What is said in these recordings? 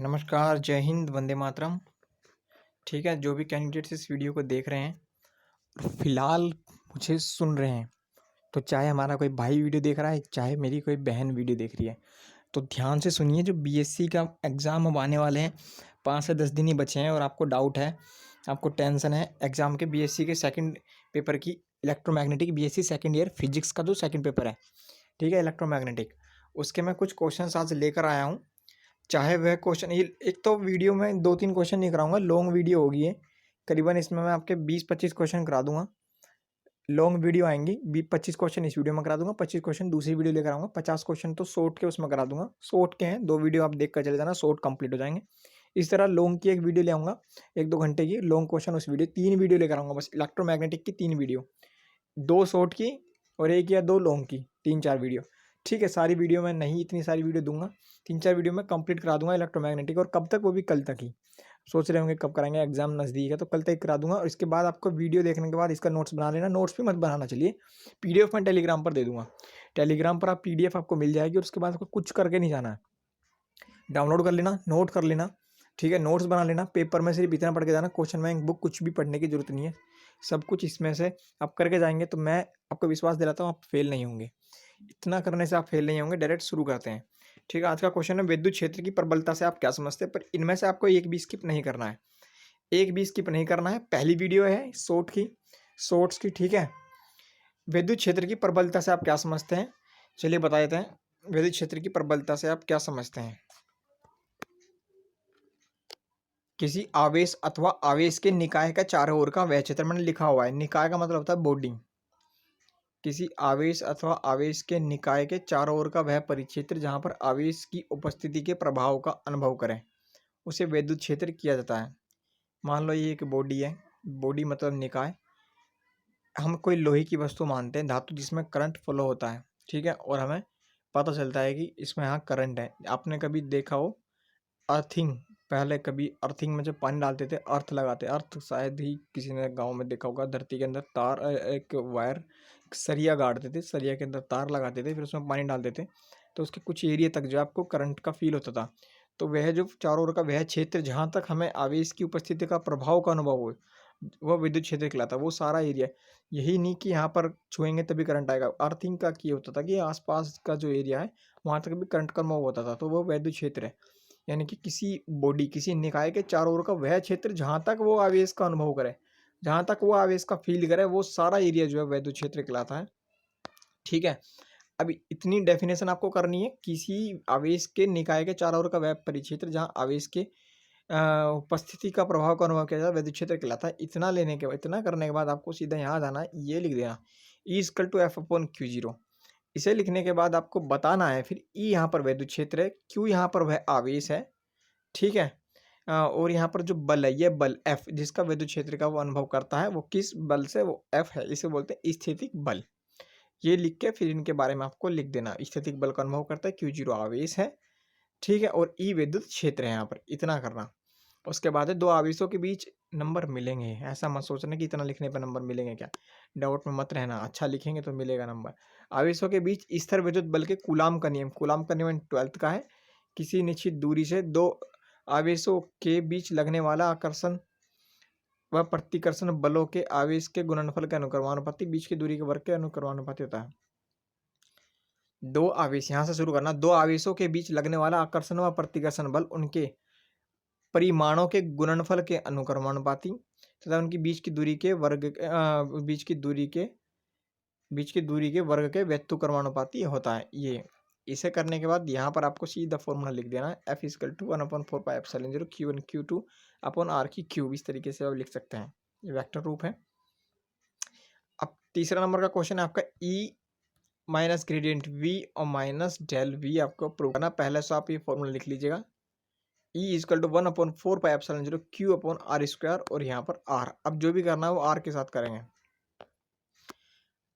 नमस्कार, जय हिंद, वंदे मातरम। ठीक है, जो भी कैंडिडेट्स इस वीडियो को देख रहे हैं और फिलहाल मुझे सुन रहे हैं, तो चाहे हमारा कोई भाई वीडियो देख रहा है, चाहे मेरी कोई बहन वीडियो देख रही है, तो ध्यान से सुनिए। जो बीएससी का एग्ज़ाम अब आने वाले हैं, 5 से 10 दिन ही बचे हैं और आपको डाउट है, आपको टेंशन है एग्ज़ाम के बीएससी के सेकंड पेपर की, electromagnetic BSc second year physics का जो सेकंड पेपर है, ठीक है, इलेक्ट्रोमैग्नेटिक, उसके मैं कुछ क्वेश्चंस आज लेकर आया हूँ। चाहे वह क्वेश्चन ये एक तो वीडियो में 2-3 क्वेश्चन नहीं कराऊंगा, लॉन्ग वीडियो होगी ये। करीबन इसमें मैं आपके 20-25 क्वेश्चन करा दूंगा। लॉन्ग वीडियो आएंगी, 20-25 क्वेश्चन इस वीडियो में करा दूंगा, 25 क्वेश्चन दूसरी वीडियो लेकर आऊंगा, 50 क्वेश्चन तो शॉर्ट के उसमें करा दूंगा। शॉर्ट के हैं, 2 वीडियो आप देख कर चले जाना, शॉर्ट कंप्लीट हो जाएंगे। इस तरह लॉन्ग की एक वीडियो ले आऊंगा, 1-2 घंटे की लॉन्ग क्वेश्चन उस वीडियो, 3 वीडियो लेकर आऊंगा बस, इलेक्ट्रोमैग्नेटिक की 3 वीडियो, 2 शॉर्ट की और 1 या 2 लॉन्ग की, 3-4 वीडियो। ठीक है, सारी वीडियो मैं नहीं इतनी सारी वीडियो दूंगा, 3-4 वीडियो में कंप्लीट करा दूंगा इलेक्ट्रोमैग्नेटिक। और कब तक, वो भी कल तक ही। सोच रहे होंगे कब कराएंगे, एग्जाम नज़दीक है, तो कल तक करा दूंगा। और इसके बाद आपको वीडियो देखने के बाद इसका नोट्स बना लेना। नोट्स भी मत बनाना, चलिए पीडीएफ मैं टेलीग्राम पर दे दूंगा। टेलीग्राम पर आप पीडीएफ आपको मिल जाएगी और उसके बाद आपको कुछ करके नहीं जाना है, डाउनलोड कर लेना, नोट कर लेना, ठीक है, नोट्स बना लेना। पेपर में सिर्फ इतना पढ़ के जाना, क्वेश्चन बैंक बुक कुछ भी पढ़ने की जरूरत नहीं है, सब कुछ इसमें से आप करके जाएंगे तो मैं आपको विश्वास दिलाता हूँ आप फेल नहीं होंगे। इतना करने से आप फेल नहीं होंगे। डायरेक्ट शुरू करते हैं। ठीक है, आज का क्वेश्चन है विद्युत क्षेत्र की प्रबलता से आप क्या समझते हैं, पर इनमें से आपको एक भी स्किप नहीं करना है, एक भी स्किप नहीं करना है। पहली वीडियो है शॉर्ट की, शॉर्ट्स की, ठीक है। विद्युत क्षेत्र की प्रबलता से आप क्या समझते हैं, चलिए बता देते हैं। विद्युत क्षेत्र की प्रबलता से आप क्या समझते हैं? किसी आवेश अथवा आवेश के निकाय का चारों ओर का वह क्षेत्र, मैंने लिखा हुआ है, निकाय का मतलब होता है बॉडी। किसी आवेश अथवा आवेश के निकाय के चारों ओर का वह परिक्षेत्र जहां पर आवेश की उपस्थिति के प्रभाव का अनुभव करें, उसे विद्युत क्षेत्र किया जाता है। मान लो ये एक बॉडी है, बॉडी मतलब निकाय। हम कोई लोहे की वस्तु मानते हैं, धातु, जिसमें करंट फ्लो होता है, ठीक है, और हमें पता चलता है कि इसमें यहाँ करंट है। आपने कभी देखा हो अर्थिंग, पहले कभी अर्थिंग में जब पानी डालते थे, अर्थ लगाते, अर्थ शायद ही किसी ने गांव में देखा होगा। धरती के अंदर तार, एक वायर, सरिया गाड़ते थे, सरिया के अंदर तार लगाते थे, फिर उसमें पानी डालते थे, तो उसके कुछ एरिया तक जो आपको करंट का फील होता था। तो वह जो चारों ओर का वह क्षेत्र जहाँ तक हमें आवेश की उपस्थिति का प्रभाव का अनुभव हो, वह विद्युत क्षेत्र कहलाता है। वो सारा एरिया, यही नहीं कि यहाँ पर छुएंगे तभी करंट आएगा। अर्थिंग का क्या होता था कि आसपास का जो एरिया है वहाँ तक भी करंट का अनुभव होता था, तो वो विद्युत क्षेत्र है। यानी कि किसी बॉडी, किसी निकाय के चारों ओर का वह क्षेत्र जहाँ तक वो आवेश का अनुभव करे, जहाँ तक वो आवेश का फील करे, वो सारा एरिया जो है विद्युत क्षेत्र कहलाता है। ठीक है, अब इतनी डेफिनेशन आपको करनी है। किसी आवेश के निकाय के चारों ओर का वह परिक्षेत्र जहाँ आवेश के उपस्थिति का प्रभाव का अनुभव किया जाता है, विद्युत क्षेत्र कहलाता है। इतना लेने के बाद, इतना करने के बाद आपको सीधा यहाँ जाना है, ये लिख देना E=F/Q0। इसे लिखने के बाद आपको बताना है फिर E यहाँ पर विद्युत क्षेत्र है, Q यहाँ पर वह आवेश है, ठीक है। और यहाँ पर जो बल है, ये बल F, जिसका विद्युत क्षेत्र का वो अनुभव करता है, वो किस बल से, वो F है, इसे बोलते हैं स्थितिक बल। ये लिख के फिर इनके बारे में आपको लिख देना। स्थितिक बल का अनुभव करता है, Q0 आवेश है, ठीक है, और E विद्युत क्षेत्र है। यहाँ पर इतना करना। उसके बाद है दो आवेशों के बीच नंबर मिलेंगे, ऐसा मत सोचना कि इतना लिखने पर नंबर मिलेंगे, क्या डाउट में मत रहना, अच्छा लिखेंगे तो मिलेगा नंबर। आवेशों के बीच स्थिर विद्युत बल के कूलाम का नियम, कूलाम का नियम 12th का है। किसी निश्चित दूरी से दो आवेशों के बीच लगने वाला आकर्षण व प्रतिकर्षण बलों के आवेश के गुणनफल के अनुक्रमानुपाती बीच की दूरी के वर्ग के अनुक्रमानुपाती होता है। दो आवेश, यहाँ से शुरू करना, दो आवेशों के बीच लगने वाला आकर्षण व प्रतिकर्षण बल उनके परिमाणों के गुणनफल के अनुक्रमानुपाती तथा उनकी बीच की दूरी के वर्ग बीच की दूरी के वर्ग के व्युत्क्रमानुपाती होता है। ये इसे करने के बाद यहाँ पर आपको सीधा फॉर्मूला लिख देना है, F=1/4πε0 Q1 Q2 upon R की क्यूब। इस तरीके से आप लिख सकते हैं, ये वेक्टर रूप है। अब तीसरा नंबर का क्वेश्चन है आपका E माइनस ग्रेडियंट V और माइनस डेल V आपको प्रूव करना। पहले से आप ये फॉर्मूला लिख लीजिएगा, E=1/4πε0 Q/r², और यहाँ पर R। अब जो भी करना है वो R के साथ करेंगे,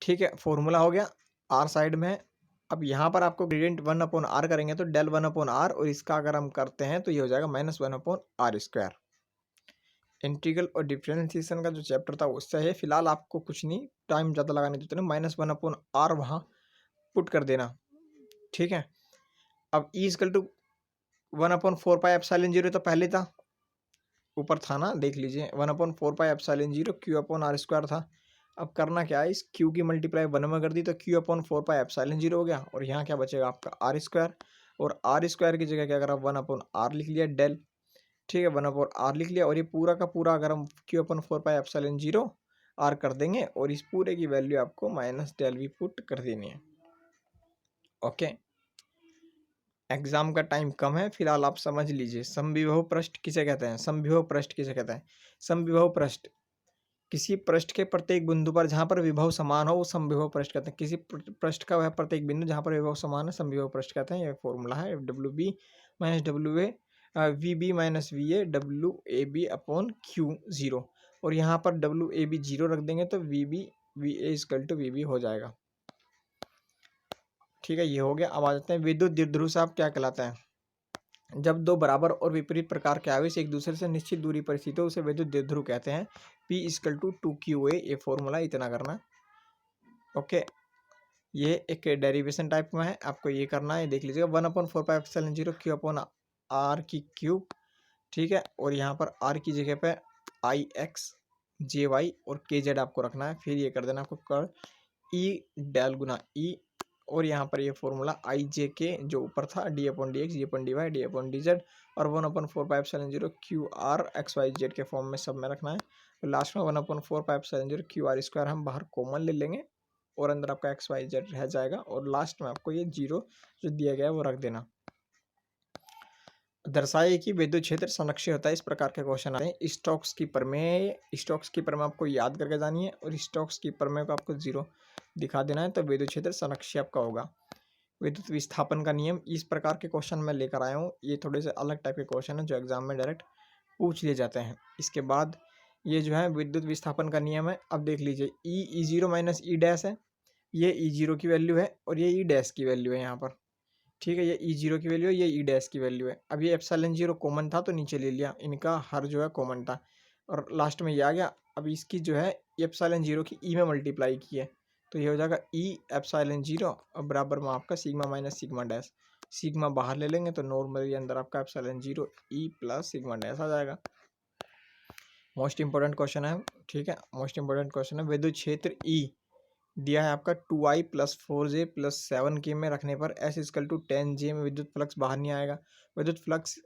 ठीक है। फॉर्मूला हो गया, R साइड में है। अब यहाँ पर आपको ग्रेडियंट 1/r करेंगे तो डेल 1/r, और इसका अगर हम करते हैं तो ये हो जाएगा -1/r²। इंटीग्रल और डिफरेंशिएशन का जो चैप्टर था उससे है। फिलहाल आपको कुछ नहीं, टाइम ज़्यादा लगाने देते ना, -1/r वहाँ पुट कर देना, ठीक है। अब E 1/4πε0 तो पहले था, ऊपर था ना, देख लीजिए 1/4πε0 Q/r² था। अब करना क्या है, इस Q की मल्टीप्लाई 1 में कर दी तो Q/4πε0 हो गया, और यहाँ क्या बचेगा आपका r², और r² की जगह क्या करा 1/r लिख लिया डेल, ठीक है 1/r लिख लिया, और ये पूरा का पूरा अगर हम Q/4πε0 r कर देंगे और इस पूरे की वैल्यू आपको -del v पुट कर देनी है। ओके, एग्जाम का टाइम कम है, फिलहाल आप समझ लीजिए। समविभव पृष्ठ किसे कहते हैं, समविभव पृष्ठ किसे कहते हैं। समविभव पृष्ठ किसी पृष्ठ के प्रत्येक बिंदु पर जहां पर विभव समान हो वो समविभव पृष्ठ कहते हैं। किसी पृष्ठ का वह प्रत्येक बिंदु जहां पर विभव समान है समविभव पृष्ठ कहते हैं। ये फॉर्मूला है WB - WA VB - VA WAB upon Q0, और यहाँ पर WAB 0 रख देंगे तो VB VA = VB हो जाएगा। ठीक है, ये हो गया। अब आ जाते हैं विद्युत द्विध्रुव साहब क्या कहलाता है। जब दो बराबर और विपरीत प्रकार के आवेश एक दूसरे से निश्चित दूरी पर स्थित हो उसे विद्युत द्विध्रुव कहते हैं। P = 2QA, ये फॉर्मूला इतना करना। ओके, ये एक डेरिवेशन टाइप में है, आपको ये करना है, देख लीजिएगा 1/4πε0 Q/r³, ठीक है, और यहाँ पर r की जगह पे IX JY और KZ आपको रखना है। फिर ये कर देना आपको कर E डेल गुना E, और यहाँ पर ये फॉर्मूला IJK जो ऊपर था d/dx d/dy d/dz और 1/4πε0 QR/XYZ के फॉर्म में सब में रखना है। तो लास्ट में 1/4πε0 QR² हम बाहर कॉमन ले लेंगे और अंदर आपका XYZ रह जाएगा, और लास्ट में आपको ये 0 जो दिया गया है वो रख देना। दर्शाइए कि विद्युत क्षेत्र संरक्षित होता है। इस प्रकार के क्वेश्चन आते हैं। स्टोक्स की प्रमेय, स्टोक्स की प्रमेय आपको याद करके जानी है, और स्टोक्स की प्रमेय को आपको 0 दिखा देना है, तो विद्युत क्षेत्र संरक्षित आपका होगा। विद्युत विस्थापन का नियम, इस प्रकार के क्वेश्चन मैं लेकर आया हूँ। ये थोड़े से अलग टाइप के क्वेश्चन है जो एग्जाम में डायरेक्ट पूछ लिए जाते हैं। इसके बाद ये जो है विद्युत विस्थापन का नियम है। अब देख लीजिए E0 - E' है, ये E0 की वैल्यू है और ये E' की वैल्यू है यहाँ पर, ठीक है, ये E0 की वैल्यू है, ये E' की वैल्यू है। अब ये ε0 कॉमन था तो नीचे ले लिया, इनका हर जो है कॉमन था और लास्ट में ये आ गया। अब इसकी जो है ε0 की E में मल्टीप्लाई की है तो ये हो जाएगा E ε0 बराबर में आपका sigma minus sigma dash, sigma बाहर ले लेंगे तो नॉर्मली अंदर आपका ε0 E प्लस सिग्मा डैश आ जाएगा। मोस्ट इंपॉर्टेंट क्वेश्चन है, ठीक है, मोस्ट इंपॉर्टेंट क्वेश्चन है। विद्युत क्षेत्र E दिया है आपका 2I + 4J + 7K में रखने पर S = 10J में विद्युत फ्लक्स बाहर नहीं आएगा। विद्युत flux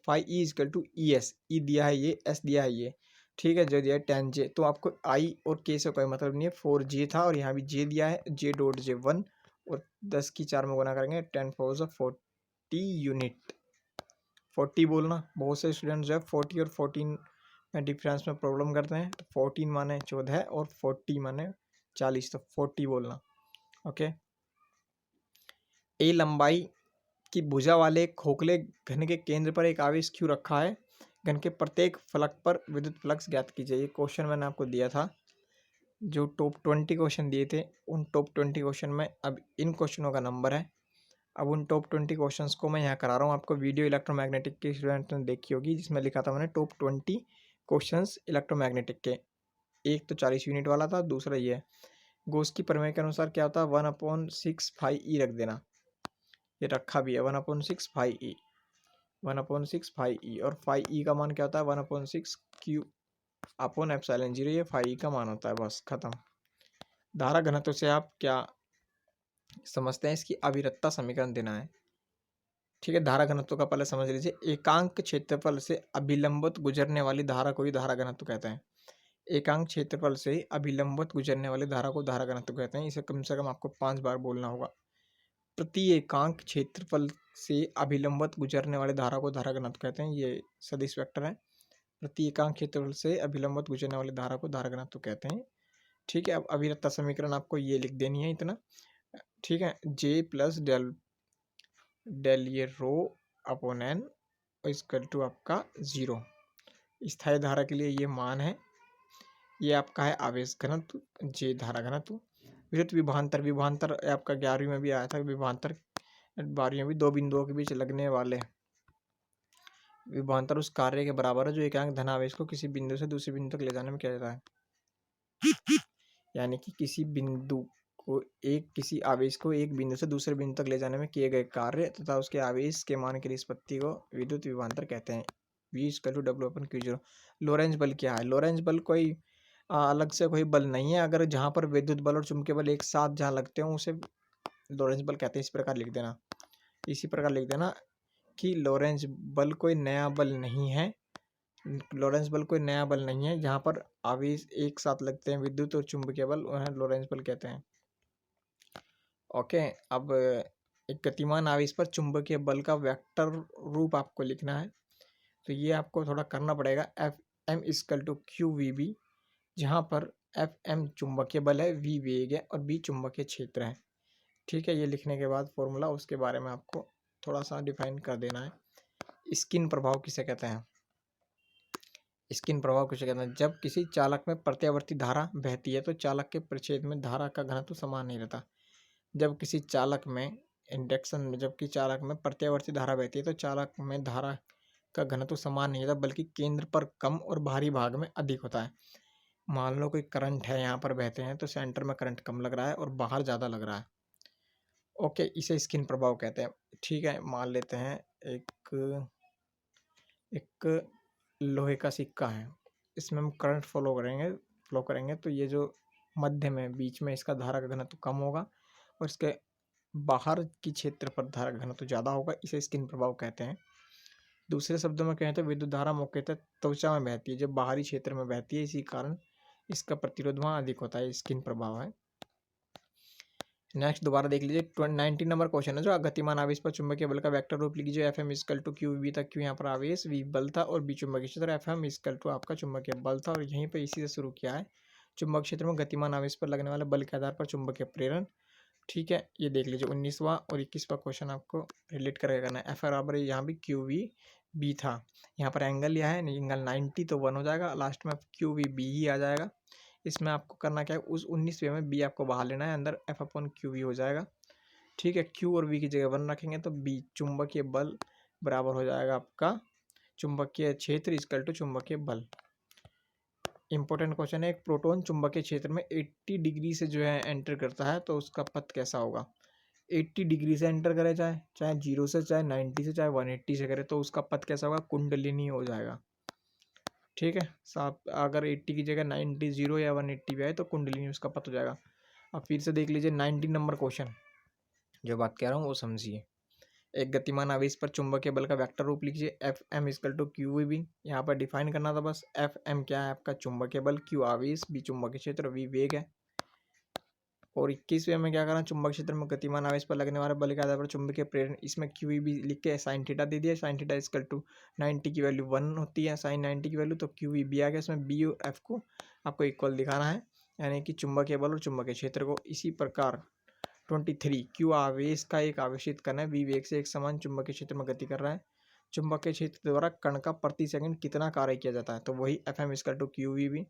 phi E = ES, E दिया है ये, S दिया है ये, ठीक है, जो दिया है 10J, तो आपको I और K से कोई मतलब नहीं है। 4J था और यहाँ भी J दिया है, J.J1 और 10 की 4 में गुना करेंगे 10⁻40 यूनिट। 40 बोलना, बहुत से स्टूडेंट जो है 40 और 14 में डिफरेंस में प्रॉब्लम करते हैं। तो 14 माने 14 और 40 माने 40, तो 40 बोलना। ओके, ए लंबाई की भुजा वाले एक खोखले घन के केंद्र पर एक आवेश Q रखा है। घन के प्रत्येक फलक पर विद्युत फ्लक्स ज्ञात कीजिए। ये क्वेश्चन मैंने आपको दिया था, जो टॉप 20 क्वेश्चन दिए थे उन टॉप 20 क्वेश्चन में अब इन क्वेश्चनों का नंबर है। अब उन टॉप 20 क्वेश्चंस को मैं यहाँ करा रहा हूँ आपको। वीडियो इलेक्ट्रोमैग्नेटिक के स्टूडेंट ने देखी होगी जिसमें लिखा था मैंने टॉप 20 क्वेश्चंस इलेक्ट्रोमैग्नेटिक के। एक तो 40 यूनिट वाला था, दूसरा ये है। गॉस की प्रमेय के अनुसार क्या होता है 1/6 phi E रख देना, ये रखा भी है 1/6 phi E, 1/6 phi E, और phi E का मान क्या होता है 1/6 Q/ε0, ये phi E का मान होता है, बस खत्म। धारा घनत्व से आप क्या समझते हैं, इसकी अविरतता समीकरण देना है, ठीक है। धारा घनत्व का पहले समझ लीजिए। एकांक क्षेत्रफल से अभिलंबित गुजरने वाली धारा को ही धारा घनत्व कहते हैं। एकांक क्षेत्रफल से अभिलंबित गुजरने वाली धारा को धारा घनत्व कहते हैं। इसे कम से कम आपको 5 बार बोलना होगा। प्रति एकांक क्षेत्रफल से अभिलंबित गुजरने वाली धारा को धारा घनत्व कहते हैं। ये सदिश वेक्टर है। प्रति एकांक क्षेत्रफल से अभिलंबित गुजरने वाली धारा को धारा घनत्व कहते हैं, ठीक है। अब अविरतता समीकरण आपको ये लिख देनी है इतना, ठीक है। J + डेल ये रो अपॉन n = आपका 0। स्थायी धारा के लिए ये मान है। ये आपका है आवेश घनत्व, J धारा घनत्व। विद्युत विभवांतर, विभवांतर आपका 11वीं में भी आया था। विभवांतर 12वीं में भी दो बिंदुओं के बीच लगने वाले विभवांतर उस कार्य के बराबर है जो एकांक धनावेश को किसी बिंदु से दूसरे बिंदु तक ले जाने में किया जाता है। यानी कि किसी बिंदु किसी आवेश को एक बिंदु से दूसरे बिंदु तक ले जाने में किए गए कार्य तथा उसके आवेश के मान की निष्पत्ति को विद्युत विभवांतर कहते हैं। V=W/Q0। लोरेंज बल क्या है? लोरेंज बल कोई अलग से कोई बल नहीं है। अगर जहाँ पर विद्युत बल और चुंबकीय बल एक साथ जहाँ लगते हो उसे लोरेंज बल कहते हैं। इस प्रकार लिख देना, इसी प्रकार लिख देना कि लोरेंज बल कोई नया बल नहीं है। लोरेंज बल कोई नया बल नहीं है। जहाँ पर आवेश एक साथ लगते हैं विद्युत और चुंबकीय बल, उन्हें लोरेंज बल कहते हैं। ओके, अब एक गतिमान आवेश पर चुंबकीय बल का वेक्टर रूप आपको लिखना है। तो ये आपको थोड़ा करना पड़ेगा। F(m)=q(V)B, जहाँ पर F(m) चुंबकीय बल है, V वेग है और B चुंबकीय क्षेत्र है। ठीक है, ये लिखने के बाद फॉर्मूला उसके बारे में आपको थोड़ा सा डिफाइन कर देना है। स्किन प्रभाव किसे कहते हैं? स्किन प्रभाव किसे कहते हैं? जब किसी चालक में प्रत्यावर्ती धारा बहती है तो चालक के परिच्छेद में धारा का घनत्व समान नहीं रहता। जब किसी चालक में इंडक्शन में जबकि चालक में प्रत्यावर्ती धारा बहती है तो चालक में धारा का घनत्व समान नहीं रहता, बल्कि केंद्र पर कम और बाहरी भाग में अधिक होता है। मान लो कोई करंट है, यहाँ पर बहते हैं तो सेंटर में करंट कम लग रहा है और बाहर ज़्यादा लग रहा है। ओके, इसे स्किन प्रभाव कहते हैं। ठीक है, मान लेते हैं एक लोहे का सिक्का है, इसमें हम करंट फ्लो करेंगे तो ये जो मध्य में बीच में इसका धारा का घनत्व कम होगा और इसके बाहर की क्षेत्र पर धारा का घनत्व ज़्यादा होगा। इसे स्किन प्रभाव कहते हैं। दूसरे शब्दों में कहें तो विद्युत धारा मुख्यतः त्वचा में बहती है, जब बाहरी क्षेत्र में बहती है, इसी कारण इसका प्रतिरोध वहाँ अधिक होता है। स्किन प्रभाव है। नेक्स्ट दोबारा देख लीजिए, 19 नंबर क्वेश्चन है जो गतिमान आवेश पर चुंबकीय बल का वेक्टर रूप लिखिए। F(m)=q(V)B तक Q यहाँ पर आवेश, V बल था और B चुंबकीय क्षेत्र। F(m) आपका चुंबकीय बल था और यहीं पर इसी से शुरू किया है। चुंबक क्षेत्र में गतिमान आवेश पर लगने वाले बल के आधार पर चुंबकीय प्रेरण। ठीक है, ये देख लीजिए 19वां और 21वां क्वेश्चन आपको रिलेट करके करना है। F बराबर यहाँ भी QVB था, यहाँ पर एंगल यह है, एंगल 90 तो 1 हो जाएगा, लास्ट में QVB ही आ जाएगा। इसमें आपको करना क्या है, उस 19वें में B आपको बाहर लेना है, अंदर F/QV हो जाएगा। ठीक है, Q और V की जगह 1 रखेंगे तो B चुंबकीय बल बराबर हो जाएगा आपका चुंबकीय क्षेत्र इक्वल टू चुंबकीय बल। इंपॉर्टेंट क्वेश्चन है, एक प्रोटॉन चुंबकीय क्षेत्र में 80 डिग्री से जो है एंटर करता है तो उसका पथ कैसा होगा? 80 डिग्री से एंटर करे, चाहे 0 से, चाहे 90 से, चाहे 180 से करे, तो उसका पथ कैसा होगा? कुंडलिनी हो जाएगा। ठीक है साहब, अगर 80 की जगह 90, 0 या 180 भी आए तो कुंडलिनी उसका पथ हो जाएगा। अब फिर से देख लीजिए 19 नंबर क्वेश्चन, जो बात कह रहा हूँ वो समझिए। एक गतिमान आवेश पर चुंबकीय बल का वेक्टर रूप लिखिए। F(m)=q(V)B। यहाँ पर डिफाइन करना था बस। F(m) क्या है? आपका चुंबकीय बल, Q आवेश, B चुंबकीय क्षेत्र, V वेग है। और 21वें में क्या करना? चुंबक क्षेत्र में गतिमान आवेश पर लगने वाले बल के आधार पर चुंबकीय प्रेरण। इसमें QEB लिख के साइन थीटा दे दिया। साइन थीटा इक्वल टू 90 की वैल्यू 1 होती है, साइन 90 की वैल्यू, तो QEB आ गया। इसमें B और F को आपको इक्वल दिखाना है, यानी कि चुंबकीय बल और चुंबकीय क्षेत्र को। इसी प्रकार 23 Q आवेश का एक आवेशित कण है, V वेग से एक समान चुंबकीय क्षेत्र में गति कर रहा है। चुंबकीय क्षेत्र द्वारा कण का प्रति सेकंड कितना कार्य किया जाता है? तो वही F(m)=QVB,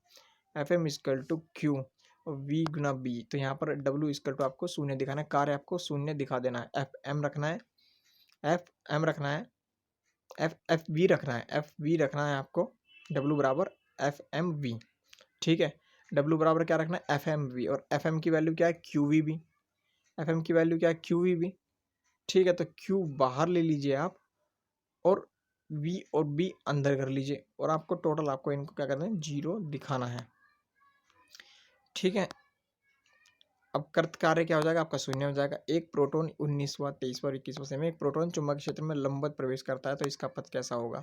F(m)=Q V गुना B। तो यहाँ पर W आपको शून्य दिखाना है, कार्य आपको शून्य दिखा देना है। F(m) रखना है, F(m) रखना है, FV रखना है, FV रखना है आपको। W बराबर FMV। ठीक है, W बराबर क्या रखना है? FMV। और FM की वैल्यू क्या है? QVB। FM की वैल्यू क्या है? QVB। ठीक है, तो Q बाहर ले लीजिए आप और V और B अंदर कर लीजिए और आपको टोटल आपको इनको क्या करना है? 0 दिखाना है। ठीक है, अब कृत कार्य क्या हो जाएगा? आपका शून्य हो जाएगा। एक प्रोटॉन 19वां, 23वां और 21वां से में एक प्रोटॉन चुंबक क्षेत्र में लंबवत प्रवेश करता है तो इसका पथ कैसा होगा?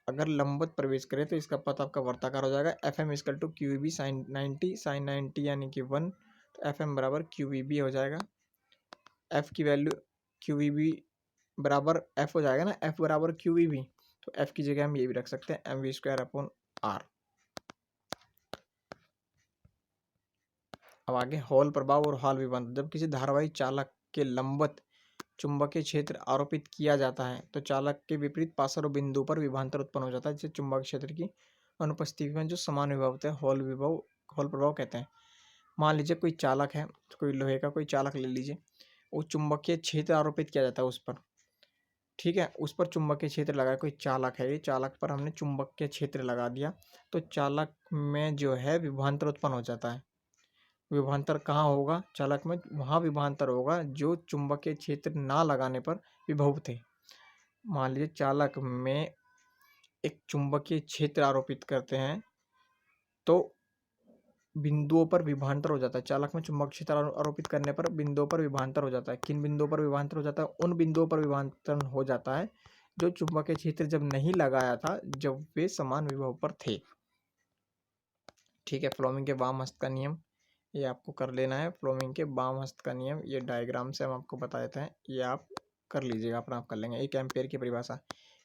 अगर लंबवत प्रवेश करे तो इसका पथ आपका वर्ताकार हो जाएगा। F(m)=QEB sin 90, sin 90 यानी कि 1, तो F(m) बराबर QEB हो जाएगा। F की वैल्यू QEB बराबर F हो जाएगा ना, F बराबर QEB, तो F की जगह हम ये भी रख सकते हैं mv²/r। अब आगे हॉल प्रभाव और हॉल विभवांतर। जब किसी धारावाही चालक के लंबवत चुंबकीय क्षेत्र आरोपित किया जाता है तो चालक के विपरीत पार्श्व बिंदु पर विभवांतर उत्पन्न हो जाता है, जिसे चुंबक क्षेत्र की अनुपस्थिति में जो समान विभव होता है हॉल प्रभाव कहते हैं। मान लीजिए कोई चालक है, कोई लोहे का कोई चालक ले लीजिए, वो चुंबकीय क्षेत्र आरोपित किया जाता है उस पर। ठीक है, उस पर चुंबकीय क्षेत्र लगा, कोई चालक है, ये चालक पर हमने चुंबकीय क्षेत्र लगा दिया तो चालक में जो है विभवांतर उत्पन्न हो जाता है। विभवांतर कहाँ होगा चालक में? वहाँ विभवांतर होगा जो चुंबकीय क्षेत्र ना लगाने पर विभव थे। मान लीजिए चालक में एक चुंबकीय क्षेत्र आरोपित करते हैं तो बिंदुओं पर विभवांतर हो जाता है। चालक में चुंबकीय क्षेत्र आरोपित करने पर बिंदुओं पर विभवांतर हो जाता है। किन बिंदुओं पर विभवांतर हो जाता है? उन बिंदुओं पर विभवांतर हो जाता है जो चुंबकीय क्षेत्र जब नहीं लगाया था, जब वे समान विभव पर थे। ठीक है, फ्लोमिंग के वाम हस्त का नियम ये आपको कर लेना है। फ्लोमिंग के वाम हस्त का नियम ये डायग्राम से हम आपको बता देते हैं, ये आप कर लीजिएगा, अपना आप कर लेंगे। 1 एम्पियर की परिभाषा।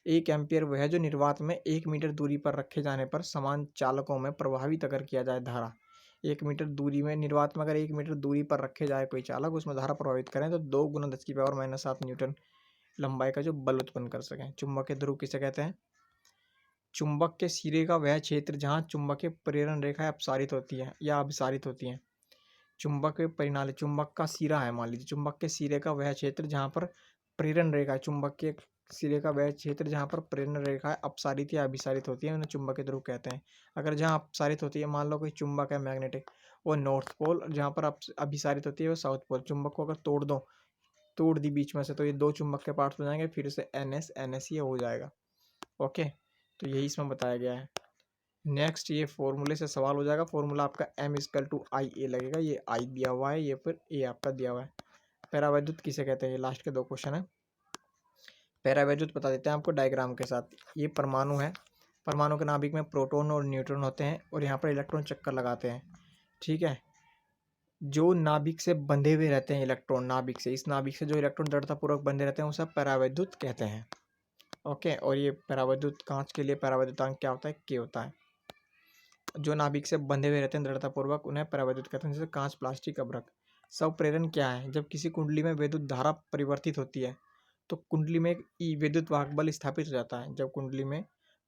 1 एम्पियर वह है जो निर्वात में 1 मीटर दूरी पर रखे जाने पर समान चालकों में प्रभावित अगर किया जाए धारा। 1 मीटर दूरी में, निर्वात में अगर 1 मीटर दूरी पर रखे जाए कोई चालक, उसमें धारा प्रभावित करें तो 2 × 10⁻⁷ न्यूटन लंबाई का जो बल उत्पन्न कर सकें। चुंबकीय ध्रुव किसे कहते हैं? चुंबक के सिरे का वह क्षेत्र जहाँ चुंबकीय प्रेरण रेखाएं अपसारित होती है या अभिसारित होती हैं। चुंबक के परिणामी, चुंबक का सिरा है, मान लीजिए चुंबक के सिरे का वह क्षेत्र जहाँ पर प्रेरण रेखा, चुंबक के सिरे का वह क्षेत्र जहाँ पर प्रेरण रेखाएं अपसारित या अभिसारित होती है, उन्हें चुंबकीय ध्रुव कहते हैं। अगर जहाँ अपसारित होती है, मान लो कोई चुंबक है मैग्नेटिक, वो नॉर्थ पोल, जहाँ पर अभिसारित होती है वो साउथ पोल। चुंबक को अगर तोड़ दी बीच में से, तो ये 2 चुंबक के पार्ट्स हो जाएंगे, फिर से NS ये हो जाएगा। ओके, तो यही इसमें बताया गया है। नेक्स्ट ये फॉर्मूले से सवाल हो जाएगा। फॉर्मूला आपका M=IA लगेगा, ये I दिया हुआ है, ये फिर A आपका दिया हुआ है। पैरावैद्युत किसे कहते हैं? ये लास्ट के 2 क्वेश्चन है। पैरावैद्युत बता देते हैं आपको डायग्राम के साथ। ये परमाणु है, परमाणु के नाभिक में प्रोटॉन और न्यूट्रॉन होते हैं और यहाँ पर इलेक्ट्रॉन चक्कर लगाते हैं। ठीक है, जो नाभिक से बंधे हुए रहते हैं इलेक्ट्रॉन, नाभिक से, इस नाभिक से जो इलेक्ट्रॉन दृढ़तापूर्वक बंधे रहते हैं उसे पैरावैद्युत कहते हैं। ओके, और ये पैरावैद्युत कांच के लिए पैरावैद्युतांक क्या होता है? K होता है। जो नाभिक से बंधे हुए रहते हैं दृढ़तापूर्वक उन्हें पैरावैद्युत कहते हैं, जैसे कांच, प्लास्टिक, अभ्रक। स्वप्रेरण क्या है? जब किसी कुंडली में विद्युत धारा परिवर्तित होती है तो कुंडली में एक विद्युत वाहक बल स्थापित हो जाता है। जब कुंडली में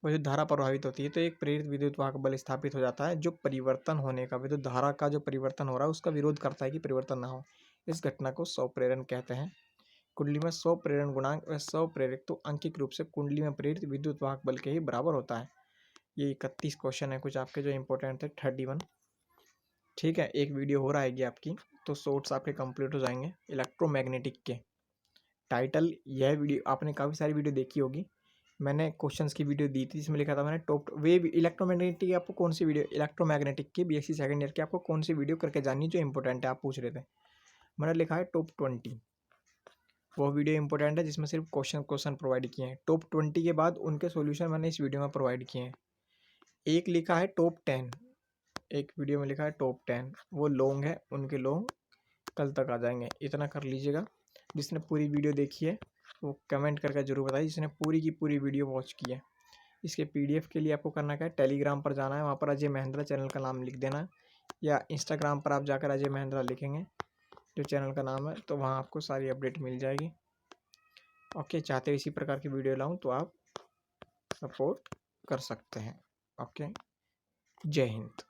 विद्युत धारा प्रभावित होती है तो एक प्रेरित विद्युत वाहक बल स्थापित हो जाता है जो परिवर्तन होने का, विद्युत धारा का जो परिवर्तन हो रहा है उसका विरोध करता है कि परिवर्तन ना हो। इस घटना को स्वप्रेरण कहते हैं। कुंडली में स्वप्रेरण गुणांक व स्वप्रेरक तो अंकिक रूप से कुंडली में प्रेरित विद्युत वाहक बल के ही बराबर होता है। ये 31 क्वेश्चन है कुछ आपके जो इंपॉर्टेंट थे, 31। ठीक है, एक वीडियो हो रहेगी आपकी, तो शॉर्ट्स आपके कंप्लीट हो जाएंगे इलेक्ट्रोमैग्नेटिक के। टाइटल यह वीडियो आपने काफ़ी सारी वीडियो देखी होगी, मैंने क्वेश्चंस की वीडियो दी थी जिसमें लिखा था मैंने टॉप वे इलेक्ट्रोमैग्नेटिक की आपको कौन सी वीडियो, इलेक्ट्रोमैग्नेटिक की BSc सेकंड ईयर की आपको कौन सी वीडियो करके जाननी जो इंपॉर्टेंट है, आप पूछ रहे थे। मैंने लिखा है टॉप 20, वो वीडियो इंपॉर्टेंट है जिसमें सिर्फ क्वेश्चन प्रोवाइड किए हैं। टॉप 20 के बाद उनके सॉल्यूशन मैंने इस वीडियो में प्रोवाइड किए हैं। एक लिखा है टॉप 10, एक वीडियो में लिखा है टॉप 10, वो लॉन्ग है, उनके लॉन्ग कल तक आ जाएंगे। इतना कर लीजिएगा। जिसने पूरी वीडियो देखी है वो कमेंट करके जरूर बताइए, जिसने पूरी की पूरी वीडियो वॉच की है। इसके PDF के लिए आपको करना क्या है, टेलीग्राम पर जाना है, वहाँ पर अजय महेंद्रा चैनल का नाम लिख देना है, या इंस्टाग्राम पर आप जाकर अजय महेंद्रा लिखेंगे जो चैनल का नाम है, तो वहाँ आपको सारी अपडेट मिल जाएगी। ओके, चाहते हो इसी प्रकार की वीडियो लाऊं तो आप सपोर्ट कर सकते हैं। ओके, जय हिंद।